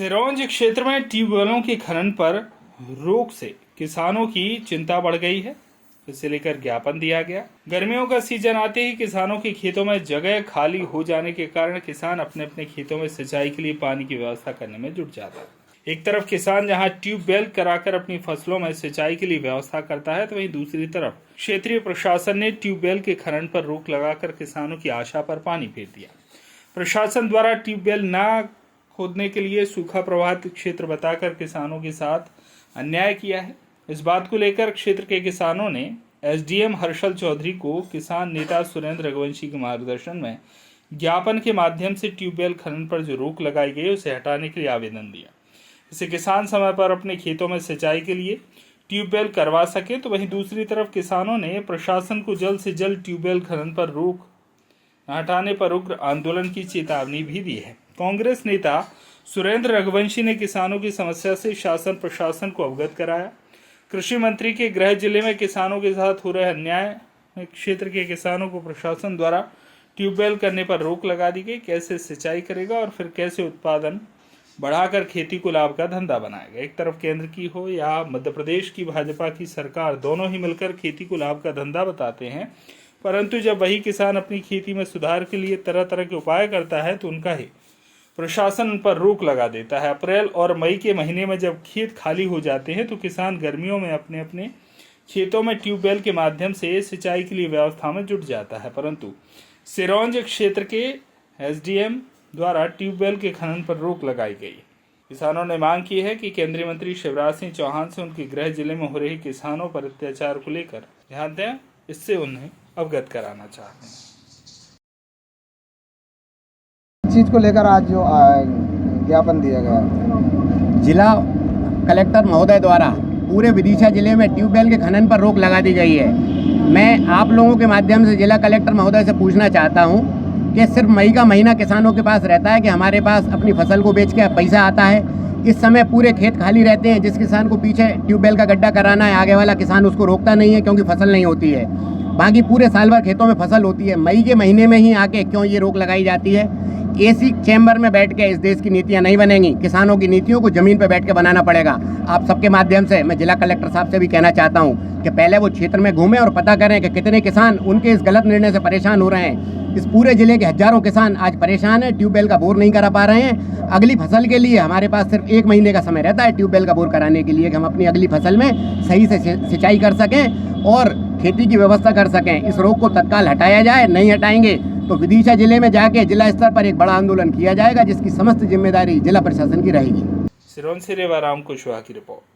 सिरोंज क्षेत्र में ट्यूबवेलों के खनन पर रोक से किसानों की चिंता बढ़ गई है। इसे लेकर ज्ञापन दिया गया। गर्मियों का सीजन आते ही किसानों के खेतों में जगह खाली हो जाने के कारण किसान अपने अपने खेतों में सिंचाई के लिए पानी की व्यवस्था करने में जुट जाता है। एक तरफ किसान जहां ट्यूबवेल कराकर अपनी फसलों में सिंचाई के लिए व्यवस्था करता है, तो वहीं दूसरी तरफ क्षेत्रीय प्रशासन ने ट्यूबवेल के खनन पर रोक लगाकर किसानों की आशा पर पानी फेर दिया। प्रशासन द्वारा ट्यूबवेल न खोदने के लिए सूखा प्रभावित क्षेत्र बताकर किसानों के साथ अन्याय किया है। इस बात को लेकर क्षेत्र के किसानों ने एसडीएम हर्षल चौधरी को किसान नेता सुरेंद्र रघुवंशी के मार्गदर्शन में ज्ञापन के माध्यम से ट्यूबवेल खनन पर जो रोक लगाई गई उसे हटाने के लिए आवेदन दिया। इससे किसान समय पर अपने खेतों में सिंचाई के लिए ट्यूबवेल करवा सके। तो वहीं दूसरी तरफ किसानों ने प्रशासन को जल्द से जल्द ट्यूबवेल खनन पर रोक हटाने पर उग्र आंदोलन की चेतावनी भी दी है। कांग्रेस नेता सुरेंद्र रघुवंशी ने किसानों की समस्या से शासन प्रशासन को अवगत कराया। कृषि मंत्री के गृह जिले में किसानों के साथ हो रहे अन्याय में क्षेत्र के किसानों को प्रशासन द्वारा ट्यूबवेल करने पर रोक लगा दी गई। कैसे सिंचाई करेगा और फिर कैसे उत्पादन बढ़ाकर खेती को लाभ का धंधा बनाएगा। एक तरफ केंद्र की हो या मध्य प्रदेश की भाजपा की सरकार, दोनों ही मिलकर खेती को लाभ का धंधा बताते हैं, परंतु जब वही किसान अपनी खेती में सुधार के लिए तरह तरह के उपाय करता है तो उनका ही प्रशासन उन पर रोक लगा देता है। अप्रैल और मई के महीने में जब खेत खाली हो जाते हैं तो किसान गर्मियों में अपने अपने खेतों में ट्यूबवेल के माध्यम से सिंचाई के लिए व्यवस्था में जुट जाता है, परंतु सिरोंज क्षेत्र के एसडीएम द्वारा ट्यूबवेल के खनन पर रोक लगाई गई। किसानों ने मांग की है कि केंद्रीय मंत्री शिवराज सिंह चौहान से उनके गृह जिले में हो रही किसानों पर अत्याचार को लेकर ध्यान दें, इससे उन्हें अवगत कराना चाहते हैं। चीज को लेकर आज जो ज्ञापन दिया गया, जिला कलेक्टर महोदय द्वारा पूरे विदिशा जिले में ट्यूबवेल के खनन पर रोक लगा दी गई है। मैं आप लोगों के माध्यम से जिला कलेक्टर महोदय से पूछना चाहता हूं कि सिर्फ मई का महीना किसानों के पास रहता है कि हमारे पास अपनी फसल को बेच के पैसा आता है। इस समय पूरे खेत खाली रहते हैं। जिस किसान को पीछे ट्यूबवेल का गड्ढा कराना है, आगे वाला किसान उसको रोकता नहीं है क्योंकि फसल नहीं होती है। बाकी पूरे साल भर खेतों में फसल होती है। मई के महीने में ही आके क्यों ये रोक लगाई जाती है? एसी चैम्बर में बैठ के इस देश की नीतियां नहीं बनेंगी। किसानों की नीतियों को जमीन पर बैठ के बनाना पड़ेगा। आप सबके माध्यम से मैं जिला कलेक्टर साहब से भी कहना चाहता हूं कि पहले वो क्षेत्र में घूमें और पता करें कि कितने किसान उनके इस गलत निर्णय से परेशान हो रहे हैं। इस पूरे जिले के हजारों किसान आज परेशान हैं, ट्यूबवेल का बोर नहीं करा पा रहे हैं। अगली फसल के लिए हमारे पास सिर्फ 1 महीने का समय रहता है ट्यूबवेल का बोर कराने के लिए कि हम अपनी अगली फसल में सही से सिंचाई कर सकें और खेती की व्यवस्था कर सकें। इस रोग को तत्काल हटाया जाए। नहीं हटाएंगे तो विदिशा जिले में जाके जिला स्तर पर एक बड़ा आंदोलन किया जाएगा, जिसकी समस्त जिम्मेदारी जिला प्रशासन की रहेगी। सिरोंज से रेवा राम कुशवाहा की रिपोर्ट।